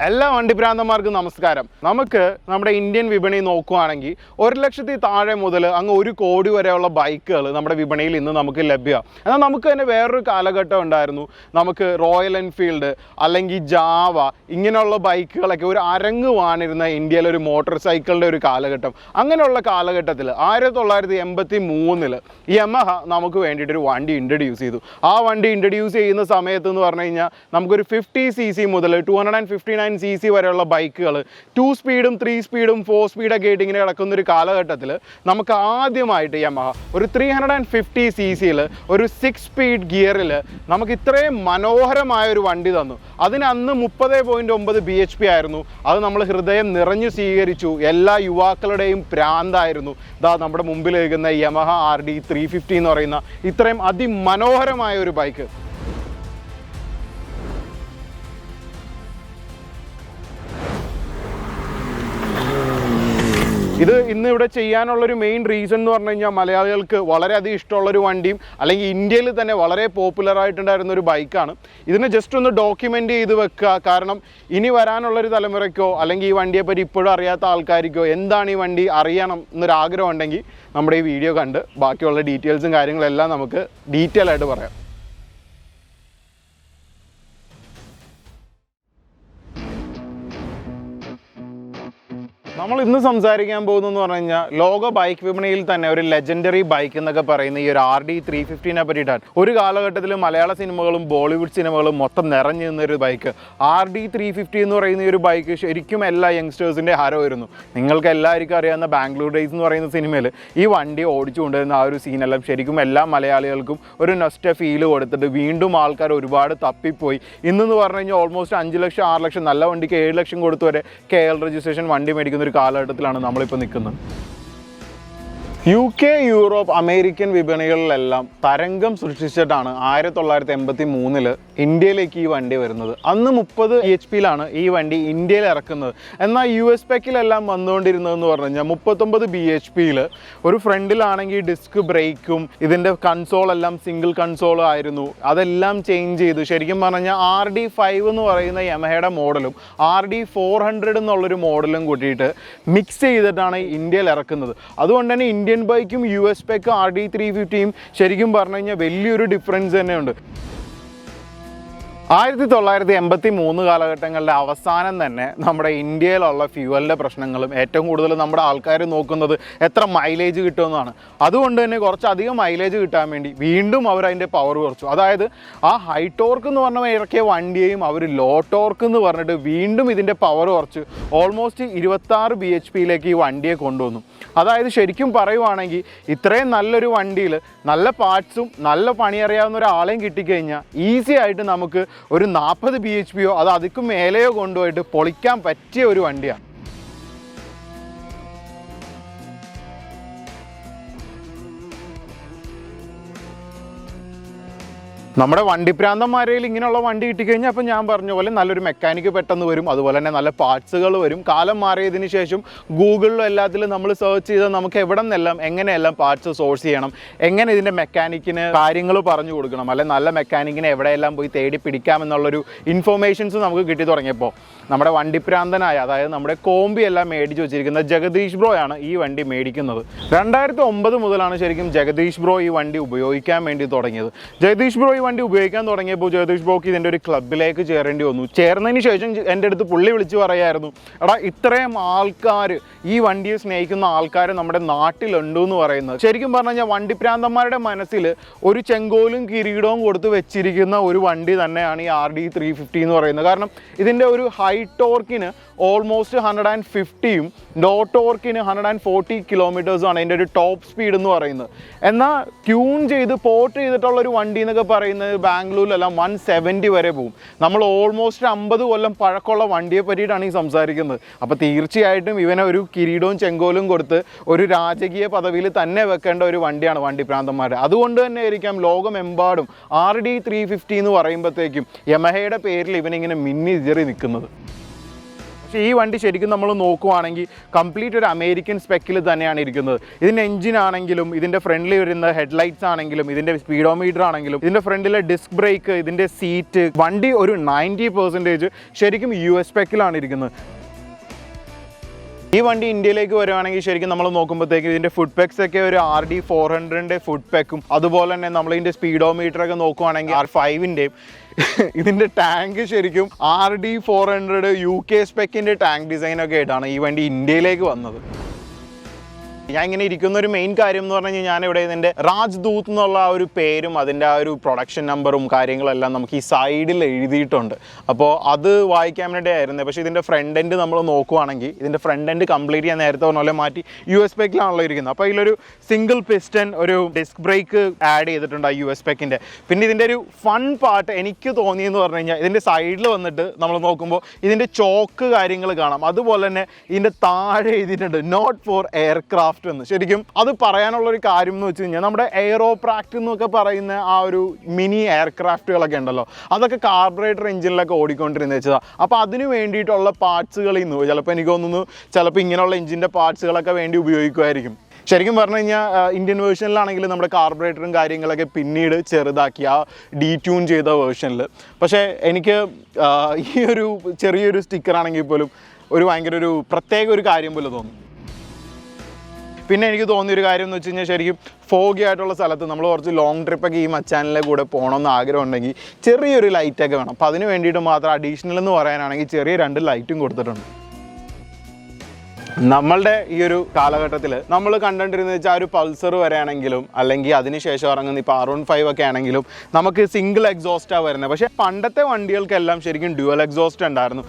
എല്ലാ വണ്ടിഭ്രാന്തന്മാർക്കും നമസ്കാരം. നമുക്ക് നമ്മുടെ ഇന്ത്യൻ വിപണി നോക്കുകയാണെങ്കിൽ 1 ലക്ഷത്തിൽ താഴെ മുതൽ അങ്ങ് 1 കോടി വരെയുള്ള ബൈക്കുകൾ നമ്മുടെ വിപണിയിൽ ഇന്ന് നമുക്ക് ലഭ്യമാണ്. എന്നാൽ നമുക്ക് തന്നെ വേറൊരു കാലഘട്ടം ഉണ്ടായിരുന്നു. നമുക്ക് റോയൽ എൻഫീൽഡ് അല്ലെങ്കിൽ ജാവ ഇങ്ങനെയുള്ള ബൈക്കുകളൊക്കെ ഒരു അരങ്ങ് വാണിരുന്ന ഇന്ത്യയിലെ ഒരു മോട്ടോർ സൈക്കിളിൻ്റെ ഒരു കാലഘട്ടം. അങ്ങനെയുള്ള കാലഘട്ടത്തിൽ 1983 യമഹ നമുക്ക് വേണ്ടിയിട്ടൊരു വണ്ടി ഇൻട്രൊഡ്യൂസ് ചെയ്തു. ആ വണ്ടി ഇൻട്രൊഡ്യൂസ് ചെയ്യുന്ന സമയത്ത് എന്ന് പറഞ്ഞു കഴിഞ്ഞാൽ നമുക്കൊരു 50cc മുതൽ 259cc വരെയുള്ള ബൈക്കുകൾ 2 സ്പീഡും 3 സ്പീഡും 4 സ്പീഡൊക്കെ ആയിട്ട് ഇങ്ങനെ കിടക്കുന്നൊരു കാലഘട്ടത്തിൽ നമുക്ക് ആദ്യമായിട്ട് യമഹ ഒരു 350cc ഒരു 6 സ്പീഡ് ഗിയറിൽ നമുക്ക് ഇത്രയും മനോഹരമായ ഒരു വണ്ടി തന്നു. അതിന് അന്ന് 30.9 bhp ആയിരുന്നു. അത് നമ്മൾ ഹൃദയം നിറഞ്ഞു സ്വീകരിച്ചു. എല്ലാ യുവാക്കളുടെയും പ്രാന്തായിരുന്നു. ഇതാ നമ്മുടെ മുമ്പിൽ നിൽക്കുന്ന യമഹ RD350 എന്ന് പറയുന്ന ഇത്രയും അതിമനോഹരമായ ഒരു ബൈക്ക്. ഇത് ഇന്ന് ഇവിടെ ചെയ്യാനുള്ളൊരു മെയിൻ റീസൺ എന്ന് പറഞ്ഞു കഴിഞ്ഞാൽ മലയാളികൾക്ക് വളരെയധികം ഇഷ്ടമുള്ളൊരു വണ്ടിയും അല്ലെങ്കിൽ ഇന്ത്യയിൽ തന്നെ വളരെ പോപ്പുലർ ആയിട്ടുണ്ടായിരുന്ന ഒരു ബൈക്കാണ്. ഇതിനെ ജസ്റ്റ് ഒന്ന് ഡോക്യുമെൻ്റ് ചെയ്ത് വെക്കുക. കാരണം ഇനി വരാനുള്ളൊരു തലമുറയ്ക്കോ അല്ലെങ്കിൽ ഈ വണ്ടിയെപ്പറ്റി ഇപ്പോഴും അറിയാത്ത ആൾക്കാർക്കോ എന്താണ് ഈ വണ്ടി അറിയണം എന്നൊരാഗ്രഹം ഉണ്ടെങ്കിൽ നമ്മുടെ ഈ വീഡിയോ കണ്ട് ബാക്കിയുള്ള ഡീറ്റെയിൽസും കാര്യങ്ങളെല്ലാം നമുക്ക് ഡീറ്റെയിൽ ആയിട്ട് പറയാം. നമ്മൾ ഇന്ന് സംസാരിക്കാൻ പോകുന്നതെന്ന് പറഞ്ഞു കഴിഞ്ഞാൽ ലോക ബൈക്ക് വിപണിയിൽ തന്നെ ഒരു ലെജൻഡറി ബൈക്ക് എന്നൊക്കെ പറയുന്ന ഈ ഒരു RD350നെ പറ്റിയിട്ടാണ്. ഒരു കാലഘട്ടത്തിൽ മലയാള സിനിമകളും ബോളിവുഡ് സിനിമകളും മൊത്തം നിറഞ്ഞു നിന്നൊരു ബൈക്ക് RD350 എന്ന് പറയുന്ന ഈ ഒരു ബൈക്ക് ശരിക്കും എല്ലാ യങ്സ്റ്റേഴ്സിൻ്റെ ഹരമായിരുന്നു. നിങ്ങൾക്ക് എല്ലാവർക്കും അറിയാവുന്ന ബാംഗ്ലൂർ ഡേയ്സ് എന്ന് പറയുന്ന സിനിമയിൽ ഈ വണ്ടി ഓടിച്ചു കൊണ്ടുവരുന്ന ആ ഒരു സീനെല്ലാം ശരിക്കും എല്ലാ മലയാളികൾക്കും ഒരു നൊസ്റ്റ ഫീല് കൊടുത്തിട്ട് വീണ്ടും ആൾക്കാർ ഒരുപാട് തപ്പിപ്പോയി. ഇന്നെന്ന് പറഞ്ഞു കഴിഞ്ഞാൽ ഓൾമോസ്റ്റ് 5 ലക്ഷം 6 ലക്ഷം നല്ല വണ്ടിക്ക് 7 ലക്ഷം കൊടുത്തു വരെ KL രജിസ്ട്രേഷൻ വണ്ടി മേടിക്കുന്ന ഒരു കാലഘട്ടത്തിലാണ് നമ്മളിപ്പോൾ നിൽക്കുന്നത്. UK, യൂറോപ്പ്, അമേരിക്കൻ വിപണികളിലെല്ലാം തരംഗം സൃഷ്ടിച്ചിട്ടാണ് 1983 ഇന്ത്യയിലേക്ക് ഈ വണ്ടി വരുന്നത്. അന്ന് 30 bhp ഈ വണ്ടി ഇന്ത്യയിൽ ഇറക്കുന്നത്. എന്നാൽ US സ്പെക്കിലെല്ലാം വന്നുകൊണ്ടിരുന്നതെന്ന് പറഞ്ഞു കഴിഞ്ഞാൽ 39 bhp ഒരു ഫ്രണ്ടിലാണെങ്കിൽ ഡിസ്ക് ബ്രേക്കും ഇതിൻ്റെ കൺസോളെല്ലാം സിംഗിൾ കൺസോൾ ആയിരുന്നു. അതെല്ലാം ചേഞ്ച് ചെയ്തു. ശരിക്കും പറഞ്ഞാൽ RD5 എന്ന് പറയുന്ന യമഹയുടെ മോഡലും RD400 എന്നുള്ളൊരു മോഡലും കൂട്ടിയിട്ട് മിക്സ് ചെയ്തിട്ടാണ് ഇന്ത്യയിൽ ഇറക്കുന്നത്. അതുകൊണ്ട് തന്നെ ഇന്ത്യൻ ബൈക്കും US സ്പെക്കും RD350യും ശരിക്കും പറഞ്ഞു കഴിഞ്ഞാൽ വലിയൊരു ഡിഫറൻസ് തന്നെയുണ്ട്. 1983 കാലഘട്ടങ്ങളുടെ അവസാനം തന്നെ നമ്മുടെ ഇന്ത്യയിലുള്ള ഫ്യൂവലിൻ്റെ പ്രശ്നങ്ങളും ഏറ്റവും കൂടുതൽ നമ്മുടെ ആൾക്കാർ നോക്കുന്നത് എത്ര മൈലേജ് കിട്ടുമെന്നാണ്. അതുകൊണ്ട് തന്നെ കുറച്ചധികം മൈലേജ് കിട്ടാൻ വേണ്ടി വീണ്ടും അവർ അതിൻ്റെ പവർ കുറച്ചു. അതായത് ആ ഹൈ ടോർക്ക് എന്ന് പറഞ്ഞാൽ ഇറക്കിയ വണ്ടിയെയും അവർ ലോ ടോർക്ക് എന്ന് പറഞ്ഞിട്ട് വീണ്ടും ഇതിൻ്റെ പവർ കുറച്ച് ഓൾമോസ്റ്റ് 26 bhp ഈ വണ്ടിയെ കൊണ്ടുവന്നു. അതായത് ശരിക്കും പറയുവാണെങ്കിൽ ഇത്രയും നല്ലൊരു വണ്ടിയിൽ നല്ല പാർട്സും നല്ല പണിയറിയാവുന്ന ഒരാളെയും കിട്ടിക്കഴിഞ്ഞാൽ ഈസി ആയിട്ട് നമുക്ക് ഒരു 40 bhp അത് അതിക്കും മേലെയോ കൊണ്ടുപോയിട്ട് പൊളിക്കാൻ പറ്റിയ ഒരു വണ്ടിയാണ്. നമ്മുടെ വണ്ടിപ്രാന്തന്മാരയിൽ ഇങ്ങനെയുള്ള വണ്ടി കിട്ടിക്കഴിഞ്ഞാൽ അപ്പോൾ ഞാൻ പറഞ്ഞ പോലെ നല്ലൊരു മെക്കാനിക്ക് പെട്ടെന്ന് വരും. അതുപോലെ തന്നെ നല്ല പാർട്സുകൾ വരും. കാലം മാറിയതിന് ശേഷം ഗൂഗിളിലും എല്ലാത്തിലും നമ്മൾ സെർച്ച് ചെയ്താൽ നമുക്ക് എവിടെ നിന്നെല്ലാം എങ്ങനെയെല്ലാം പാർട്സ് സോഴ്സ് ചെയ്യണം, എങ്ങനെ ഇതിൻ്റെ മെക്കാനിക്കിന് കാര്യങ്ങൾ പറഞ്ഞു കൊടുക്കണം, അല്ലെങ്കിൽ നല്ല മെക്കാനിക്കിനെ എവിടെയെല്ലാം പോയി തേടി പിടിക്കാമെന്നുള്ളൊരു ഇൻഫോർമേഷൻസ് നമുക്ക് കിട്ടി തുടങ്ങിയപ്പോൾ നമ്മുടെ വണ്ടിപ്രാന്തനായ അതായത് നമ്മുടെ കോമ്പി എല്ലാം മേടിച്ച് വെച്ചിരിക്കുന്ന ജഗദീഷ് ബ്രോയാണ് ഈ വണ്ടി മേടിക്കുന്നത്. 2009 മുതലാണ് ശരിക്കും ജഗദീഷ് ബ്രോ ഈ വണ്ടി ഉപയോഗിക്കാൻ വേണ്ടി തുടങ്ങിയത്. ജഗദീഷ് ബ്രോ വണ്ടി ഉപയോഗിക്കാൻ തുടങ്ങിയപ്പോൾ ജഗദീഷ് ബ്രോക്ക് ഇതിൻ്റെ ഒരു ക്ലബിലേക്ക് ചേരേണ്ടി വന്നു. ചേർന്നതിന് ശേഷം എൻ്റെ അടുത്ത് പുള്ളി വിളിച്ച് പറയായിരുന്നു, എടാ ഇത്രയും ആൾക്കാർ ഈ വണ്ടിയെ സ്നേഹിക്കുന്ന ആൾക്കാർ നമ്മുടെ നാട്ടിലുണ്ട് എന്ന് പറയുന്നത്. ശരിക്കും പറഞ്ഞു കഴിഞ്ഞാൽ വണ്ടിപ്രാന്തന്മാരുടെ മനസ്സിൽ ഒരു ചെങ്കോലും കിരീടവും കൊടുത്ത് വെച്ചിരിക്കുന്ന ഒരു വണ്ടി തന്നെയാണ് ഈ RD350 എന്ന് പറയുന്നത്. കാരണം ഇതിൻ്റെ ഒരു ഹൈ ടോർക്കിന് ഓൾമോസ്റ്റ് 150യും ലോ ടോർക്കിന് 140 കിലോമീറ്റേഴ്സുമാണ് അതിൻ്റെ ഒരു ടോപ്പ് സ്പീഡ് എന്ന് പറയുന്നത്. എന്നാൽ ട്യൂൺ ചെയ്ത് പോർട്ട് ചെയ്തിട്ടുള്ളൊരു വണ്ടി എന്നൊക്കെ പറയുന്നത് ബാംഗ്ലൂരിലെല്ലാം 170 വരെ പോകും. നമ്മൾ ഓൾമോസ്റ്റ് 50 കൊല്ലം പഴക്കമുള്ള വണ്ടിയെ പറ്റിയിട്ടാണ് ഈ സംസാരിക്കുന്നത്. അപ്പോൾ തീർച്ചയായിട്ടും ഇവനെ ഒരു കിരീടവും ചെങ്കോലും കൊടുത്ത് ഒരു രാജകീയ പദവിയിൽ തന്നെ വെക്കേണ്ട ഒരു വണ്ടിയാണ് വണ്ടിപ്രാന്തന്മാരുടെ. അതുകൊണ്ട് തന്നെ ആയിരിക്കാം ലോകമെമ്പാടും RD350 എന്ന് പറയുമ്പോഴത്തേക്കും യമഹയുടെ പേരിൽ ഇവനിങ്ങനെ മിന്നി ഇജറി നിൽക്കുന്നത്. പക്ഷേ ഈ വണ്ടി ശരിക്കും നമ്മൾ നോക്കുവാണെങ്കിൽ കംപ്ലീറ്റ് ഒരു അമേരിക്കൻ സ്പെക്കിൽ തന്നെയാണ് ഇരിക്കുന്നത്. ഇതിൻ്റെ എഞ്ചിൻ ആണെങ്കിലും, ഇതിൻ്റെ ഫ്രണ്ടിൽ വരുന്ന ഹെഡ്ലൈറ്റ്സ് ആണെങ്കിലും, ഇതിൻ്റെ സ്പീഡോമീറ്റർ ആണെങ്കിലും, ഇതിൻ്റെ ഫ്രണ്ടിലെ ഡിസ്ക് ബ്രേക്ക്, ഇതിൻ്റെ സീറ്റ്, വണ്ടി ഒരു 90% ശരിക്കും US സ്പെക്കിലാണ് ഇരിക്കുന്നത്. ഈ വണ്ടി ഇന്ത്യയിലേക്ക് വരുവാണെങ്കിൽ ശരിക്കും നമ്മൾ നോക്കുമ്പോഴത്തേക്കും ഇതിൻ്റെ ഫുഡ് പെക്സ് ഒക്കെ ഒരു RD400 ഫുഡ് പെക്കും, അതുപോലെ തന്നെ നമ്മളിതിൻ്റെ സ്പീഡോമീറ്റർ ഒക്കെ നോക്കുവാണെങ്കിൽ R5-ൻ്റെയും ഇതിൻ്റെ ടാങ്ക് ശരിക്കും RD400 UK സ്പെക്കിൻ്റെ ടാങ്ക് ഡിസൈനൊക്കെ ആയിട്ടാണ് ഈ വണ്ടി ഇന്ത്യയിലേക്ക് വന്നത്. ഞാൻ ഇങ്ങനെ ഇരിക്കുന്ന ഒരു മെയിൻ കാര്യം എന്ന് പറഞ്ഞു കഴിഞ്ഞാൽ ഞാനിവിടെ ഇതിൻ്റെ രാജ്ദൂത് എന്നുള്ള ആ ഒരു പേരും അതിൻ്റെ ആ ഒരു പ്രൊഡക്ഷൻ നമ്പറും കാര്യങ്ങളെല്ലാം നമുക്ക് ഈ സൈഡിൽ എഴുതിയിട്ടുണ്ട്. അപ്പോൾ അത് വായിക്കാൻ വേണ്ടി ആയിരുന്നത്. പക്ഷേ ഇതിൻ്റെ ഫ്രണ്ട് എൻഡ് നമ്മൾ നോക്കുവാണെങ്കിൽ ഇതിൻ്റെ ഫ്രണ്ട് എൻഡ് കംപ്ലീറ്റ് ഞാൻ നേരത്തെ പറഞ്ഞ പോലെ മാറ്റി US സ്പെക്കിലാണല്ലോ ഇരിക്കുന്നത്. അപ്പോൾ ഇതിലൊരു സിംഗിൾ പിസ്റ്റൺ ഒരു ഡിസ്ക് ബ്രേക്ക് ആഡ് ചെയ്തിട്ടുണ്ട് ആ US സ്പെക്കിൻ്റെ. പിന്നെ ഇതിൻ്റെ ഒരു ഫൺ പാർട്ട് എനിക്ക് തോന്നിയെന്ന് പറഞ്ഞു കഴിഞ്ഞാൽ ഇതിൻ്റെ സൈഡിൽ വന്നിട്ട് നമ്മൾ നോക്കുമ്പോൾ ഇതിൻ്റെ ചോക്ക് കാര്യങ്ങൾ കാണാം. അതുപോലെ തന്നെ ഇതിൻ്റെ താഴെ എഴുതിയിട്ടുണ്ട് നോട്ട് ഫോർ എയർക്രാഫ്റ്റ് എന്ന്. ശരിക്കും അത് പറയാനുള്ള ഒരു കാര്യം എന്ന് വെച്ച് കഴിഞ്ഞാൽ നമ്മുടെ എയറോപ്രാക്റ്റ് എന്നൊക്കെ പറയുന്ന ആ ഒരു മിനി എയർക്രാഫ്റ്റുകളൊക്കെ ഉണ്ടല്ലോ, അതൊക്കെ കാർബറേറ്റർ എഞ്ചിനിലൊക്കെ ഓടിക്കൊണ്ടിരുന്ന വെച്ചതാണ്. അപ്പോൾ അതിന് വേണ്ടിയിട്ടുള്ള പാർട്സുകളിൽ നിന്ന് ചിലപ്പോൾ എനിക്ക് തോന്നുന്നു ചിലപ്പോൾ ഇങ്ങനെയുള്ള എഞ്ചിൻ്റെ പാർട്സുകളൊക്കെ വേണ്ടി ഉപയോഗിക്കുമായിരിക്കും. ശരിക്കും പറഞ്ഞു കഴിഞ്ഞാൽ ഇന്ത്യൻ വേർഷനിലാണെങ്കിൽ നമ്മുടെ കാർബറേറ്ററും കാര്യങ്ങളൊക്കെ പിന്നീട് ചെറുതാക്കി ആ ഡീറ്റ്യൂൺ ചെയ്ത വേർഷനിൽ. പക്ഷേ എനിക്ക് ഈ ഒരു ചെറിയൊരു സ്റ്റിക്കറാണെങ്കിൽ പോലും ഭയങ്കര ഒരു പ്രത്യേക ഒരു കാര്യം പോലെ തോന്നും. പിന്നെ എനിക്ക് തോന്നിയൊരു കാര്യം എന്ന് വെച്ച് കഴിഞ്ഞാൽ ശരിക്കും ഫോഗി ആയിട്ടുള്ള സ്ഥലത്ത് നമ്മൾ കുറച്ച് ലോങ് ട്രിപ്പൊക്കെ ഈ മച്ചാനിലെ കൂടെ പോകണമെന്ന് ആഗ്രഹം ഉണ്ടെങ്കിൽ ചെറിയൊരു ലൈറ്റൊക്കെ വേണം. അപ്പോൾ അതിന് വേണ്ടിയിട്ട് മാത്രം അഡീഷണൽ എന്ന് പറയാനാണെങ്കിൽ ചെറിയ 2 ലൈറ്റും കൊടുത്തിട്ടുണ്ട്. നമ്മളുടെ ഈ ഒരു കാലഘട്ടത്തിൽ നമ്മൾ കണ്ടുകൊണ്ടിരുന്നത് വെച്ചാൽ ഒരു പൾസർ വരെയാണെങ്കിലും അല്ലെങ്കിൽ അതിനുശേഷം ഇറങ്ങുന്ന ഇപ്പോൾ R15 ഒക്കെ ആണെങ്കിലും നമുക്ക് സിംഗിൾ എക്സോസ്റ്റാണ് വരുന്നത്. പക്ഷേ പണ്ടത്തെ വണ്ടികൾക്കെല്ലാം ശരിക്കും ഡ്യുവൽ എക്സോസ്റ്റ് ഉണ്ടായിരുന്നു.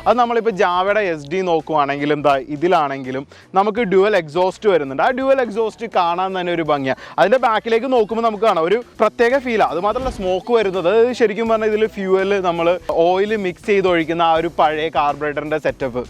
അത് നമ്മളിപ്പോൾ ജാവയുടെ SD നോക്കുവാണെങ്കിലും ഇതിലാണെങ്കിലും നമുക്ക് ഡ്യുവൽ എക്സോസ്റ്റ് വരുന്നുണ്ട്. ആ ഡ്യുവൽ എക്സോസ്റ്റ് കാണാൻ തന്നെ ഒരു ഭംഗിയാണ്. അതിൻ്റെ ബാക്കിലേക്ക് നോക്കുമ്പോൾ നമുക്ക് കാണാം ഒരു പ്രത്യേക ഫീലാണ്. അതുമാത്രമല്ല സ്മോക്ക് വരുന്നത് ശരിക്കും പറഞ്ഞാൽ ഇതിൽ ഫ്യൂവൽ നമ്മൾ ഓയിൽ മിക്സ് ചെയ്ത് ഒഴിക്കുന്ന ആ ഒരു പഴയ കാർബറേറ്ററിൻ്റെ സെറ്റപ്പ്.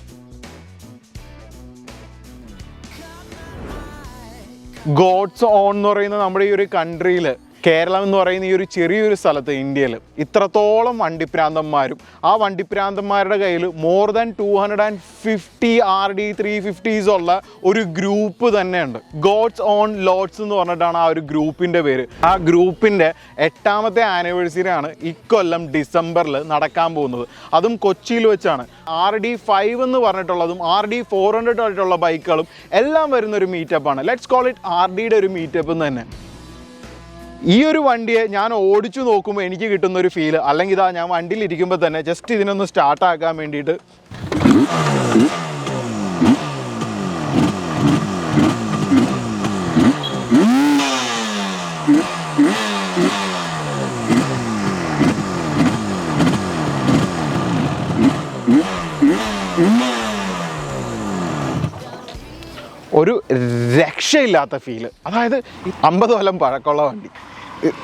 ഗോഡ്സ് ഓൺ എന്ന് പറയുന്ന നമ്മുടെ ഈ ഒരു കൺട്രിയിൽ, കേരളം എന്ന് പറയുന്ന ഈ ഒരു ചെറിയൊരു സ്ഥലത്ത് ഇന്ത്യയിൽ ഇത്രത്തോളം വണ്ടിപ്രാന്തന്മാരും ആ വണ്ടിപ്രാന്തന്മാരുടെ കയ്യിൽ മോർ ദാൻ 250 RD350s ഉള്ള ഒരു ഗ്രൂപ്പ് തന്നെയുണ്ട്. ഗോഡ്സ് ഓൺ ലോഡ്സ് എന്ന് പറഞ്ഞിട്ടാണ് ആ ഒരു ഗ്രൂപ്പിൻ്റെ പേര്. ആ ഗ്രൂപ്പിൻ്റെ 8ാമത്തെ ആനിവേഴ്സറി ആണ് ഇക്കൊല്ലം ഡിസംബറിൽ നടക്കാൻ പോകുന്നത്. അതും കൊച്ചിയിൽ വെച്ചാണ്. RD5 എന്ന് പറഞ്ഞിട്ടുള്ളതും RD400 ആയിട്ടുള്ള ബൈക്കുകളും എല്ലാം വരുന്നൊരു മീറ്റപ്പാണ്. ലെറ്റ്സ് കോൾ ഇറ്റ് RDയുടെ ഒരു മീറ്റപ്പ് തന്നെ. ഈ ഒരു വണ്ടിയെ ഞാൻ ഓടിച്ചു നോക്കുമ്പോൾ എനിക്ക് കിട്ടുന്നൊരു ഫീല്, അല്ലെങ്കിൽ ഇതാ ഞാൻ വണ്ടിയിൽ ഇരിക്കുമ്പോൾ തന്നെ ജസ്റ്റ് ഇതിനൊന്ന് സ്റ്റാർട്ടാക്കാൻ വേണ്ടിയിട്ട് ഒരു രക്ഷയില്ലാത്ത ഫീല്. അതായത് 50 കൊല്ലം പഴക്കമുള്ള വണ്ടി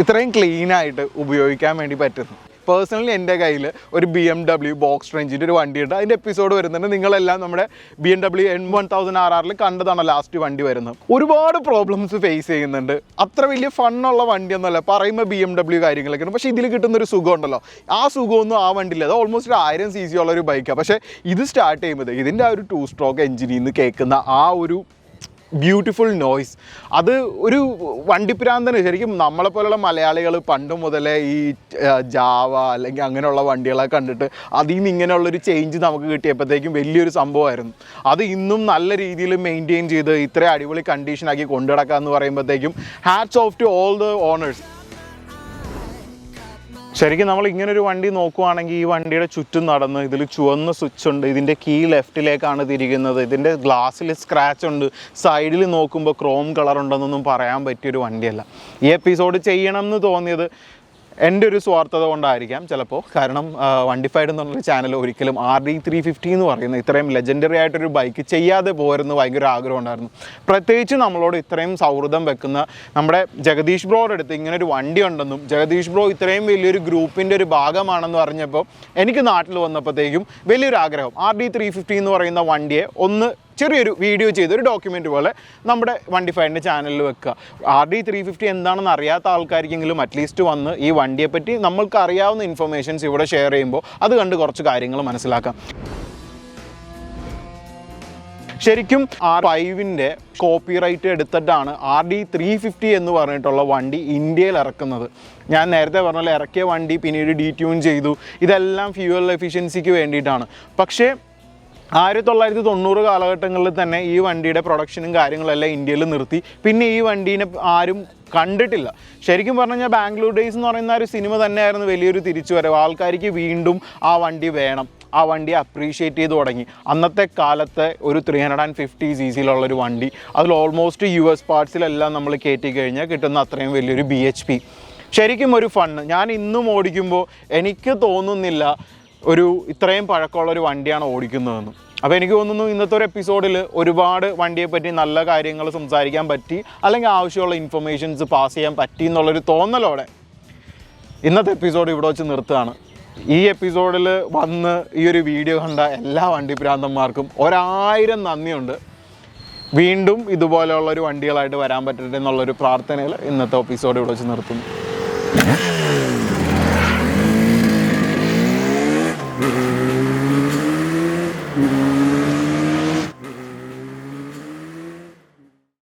ഇത്രയും ക്ലീനായിട്ട് ഉപയോഗിക്കാൻ വേണ്ടി പറ്റുന്നു. പേഴ്സണലി എൻ്റെ കയ്യിൽ ഒരു BMW ബോക്സ് റേഞ്ചിൻ്റെ ഒരു വണ്ടിയുണ്ട്. അതിൻ്റെ എപ്പിസോഡ് വരുന്നുണ്ട്. നിങ്ങളെല്ലാം നമ്മുടെ BMW N1000RR കണ്ടതാണ് ലാസ്റ്റ് വണ്ടി വരുന്നത്. ഒരുപാട് പ്രോബ്ലംസ് ഫേസ് ചെയ്യുന്നുണ്ട്. അത്ര വലിയ ഫണ്ണുള്ള വണ്ടിയൊന്നുമല്ല പറയുമ്പോൾ BMW കാര്യങ്ങളൊക്കെയാണ്. പക്ഷേ ഇതിൽ കിട്ടുന്നൊരു സുഖം ഉണ്ടല്ലോ, ആ സുഖമൊന്നും ആ വണ്ടിയില്ല. അത് ഓൾമോസ്റ്റ് 1000 cc ഉള്ളൊരു ബൈക്കാണ്. പക്ഷേ ഇത് സ്റ്റാർട്ട് ചെയ്യുമ്പോൾ ഇതിൻ്റെ ആ ഒരു 2 സ്ട്രോക്ക് എഞ്ചിനിൽ നിന്ന് കേൾക്കുന്ന ആ ഒരു ബ്യൂട്ടിഫുൾ നോയ്സ്, അത് ഒരു വണ്ടിപ്രാന്തന് ശരിക്കും നമ്മളെപ്പോലുള്ള മലയാളികൾ പണ്ട് മുതലേ ഈ ജാവ അല്ലെങ്കിൽ അങ്ങനെയുള്ള വണ്ടികളെ കണ്ടിട്ട് അതിൽ നിന്ന് ഇങ്ങനെയുള്ളൊരു ചേഞ്ച് നമുക്ക് കിട്ടിയപ്പോഴത്തേക്കും വലിയൊരു സംഭവമായിരുന്നു. അത് ഇന്നും നല്ല രീതിയിൽ മെയിൻറ്റെയിൻ ചെയ്ത് ഇത്രയും അടിപൊളി കണ്ടീഷനാക്കി കൊണ്ടുനടക്കുക എന്ന് പറയുമ്പോഴത്തേക്കും hats off to all the honours. ശരിക്കും നമ്മൾ ഇങ്ങനൊരു വണ്ടി നോക്കുവാണെങ്കിൽ ഈ വണ്ടിയുടെ ചുറ്റും നടന്ന് ഇതിൽ ചുവന്ന സ്വിച്ച് ഉണ്ട്, ഇതിൻ്റെ കീ ലെഫ്റ്റിലേക്കാണ് തിരിക്കുന്നത്, ഇതിൻ്റെ ഗ്ലാസ്സിൽ സ്ക്രാച്ച് ഉണ്ട്, സൈഡിൽ നോക്കുമ്പോൾ ക്രോം കളർ ഉണ്ടെന്നൊന്നും പറയാൻ പറ്റിയൊരു വണ്ടിയല്ല. ഈ എപ്പിസോഡ് ചെയ്യണം എന്ന് തോന്നിയത് എൻ്റെ ഒരു സ്വാർത്ഥത കൊണ്ടായിരിക്കാം ചിലപ്പോൾ. കാരണം വണ്ടിഫൈഡ് എന്ന് പറഞ്ഞൊരു ചാനൽ ഒരിക്കലും RD350 എന്ന് പറയുന്ന ഇത്രയും ലെജൻഡറി ആയിട്ടൊരു ബൈക്ക് ചെയ്യാതെ പോരുന്ന ഭയങ്കര ആഗ്രഹം ഉണ്ടായിരുന്നു. പ്രത്യേകിച്ച് നമ്മളോട് ഇത്രയും സൗഹൃദം വെക്കുന്ന നമ്മുടെ ജഗദീഷ് ബ്രോയുടെ അടുത്ത് ഇങ്ങനെ ഒരു വണ്ടി ഉണ്ടെന്നും ജഗദീഷ് ബ്രോ ഇത്രയും വലിയൊരു ഗ്രൂപ്പിൻ്റെ ഒരു ഭാഗമാണെന്ന് പറഞ്ഞപ്പോൾ എനിക്ക് നാട്ടിൽ വന്നപ്പോഴത്തേക്കും വലിയൊരു ആഗ്രഹം RD350 എന്ന് പറയുന്ന വണ്ടിയെ ഒന്ന് ചെറിയൊരു വീഡിയോ ചെയ്ത് ഒരു ഡോക്യുമെൻ്റ് പോലെ നമ്മുടെ വണ്ടിഫൈഡിൻ്റെ ചാനലിൽ വെക്കുക. RD350 എന്താണെന്ന് അറിയാത്ത ആൾക്കാർക്കെങ്കിലും അറ്റ്ലീസ്റ്റ് വന്ന് ഈ വണ്ടിയെപ്പറ്റി നമ്മൾക്ക് അറിയാവുന്ന ഇൻഫർമേഷൻസ് ഇവിടെ ഷെയർ ചെയ്യുമ്പോൾ അത് കണ്ട് കുറച്ച് കാര്യങ്ങൾ മനസ്സിലാക്കാം. ശരിക്കും R5ൻ്റെ കോപ്പിറൈറ്റ് എടുത്തിട്ടാണ് RD350 എന്ന് പറഞ്ഞിട്ടുള്ള വണ്ടി ഇന്ത്യയിൽ ഇറക്കുന്നത്. ഞാൻ നേരത്തെ പറഞ്ഞ ഇറക്കിയ വണ്ടി പിന്നീട് ഡീട്യൂൺ ചെയ്തു. ഇതെല്ലാം ഫ്യൂവൽ എഫിഷ്യൻസിക്ക് വേണ്ടിയിട്ടാണ്. പക്ഷേ 1990 കാലഘട്ടങ്ങളിൽ തന്നെ ഈ വണ്ടിയുടെ പ്രൊഡക്ഷനും കാര്യങ്ങളെല്ലാം ഇന്ത്യയിൽ നിർത്തി. പിന്നെ ഈ വണ്ടീനെ ആരും കണ്ടിട്ടില്ല. ശരിക്കും പറഞ്ഞു കഴിഞ്ഞാൽ ബാംഗ്ലൂർ ഡേയ്സ് എന്ന് പറയുന്ന ഒരു സിനിമ തന്നെയായിരുന്നു വലിയൊരു തിരിച്ചുവരവ്. ആൾക്കാർക്ക് വീണ്ടും ആ വണ്ടി വേണം, ആ വണ്ടി അപ്രീഷിയേറ്റ് ചെയ്ത് തുടങ്ങി. അന്നത്തെ കാലത്തെ ഒരു 350cc ഒരു വണ്ടി, അതിൽ ഓൾമോസ്റ്റ് US പാർട്സിലെല്ലാം നമ്മൾ കയറ്റി കഴിഞ്ഞാൽ കിട്ടുന്ന അത്രയും വലിയൊരു BHP. ശരിക്കും ഒരു ഫണ്ണ്. ഞാൻ ഇന്നും ഓടിക്കുമ്പോൾ എനിക്ക് തോന്നുന്നില്ല ഒരു ഇത്രയും പഴക്കമുള്ളൊരു വണ്ടിയാണ് ഓടിക്കുന്നതെന്ന്. അപ്പോൾ എനിക്ക് തോന്നുന്നു ഇന്നത്തെ ഒരു എപ്പിസോഡിൽ ഒരുപാട് വണ്ടിയെപ്പറ്റി നല്ല കാര്യങ്ങൾ സംസാരിക്കാൻ പറ്റി, അല്ലെങ്കിൽ ആവശ്യമുള്ള ഇൻഫർമേഷൻസ് പാസ് ചെയ്യാൻ പറ്റി എന്നുള്ളൊരു തോന്നലോടെ ഇന്നത്തെ എപ്പിസോഡ് ഇവിടെ വെച്ച് നിർത്തുകയാണ്. ഈ എപ്പിസോഡിൽ വന്ന് ഈ ഒരു വീഡിയോ കണ്ട എല്ലാ വണ്ടിപ്രാന്തന്മാർക്കും 1000 നന്ദിയുണ്ട്. വീണ്ടും ഇതുപോലെയുള്ളൊരു വണ്ടികളായിട്ട് വരാൻ പറ്റട്ടെ എന്നുള്ളൊരു പ്രാർത്ഥനയിൽ ഇന്നത്തെ എപ്പിസോഡ് ഇവിടെ വെച്ച് നിർത്തുന്നു.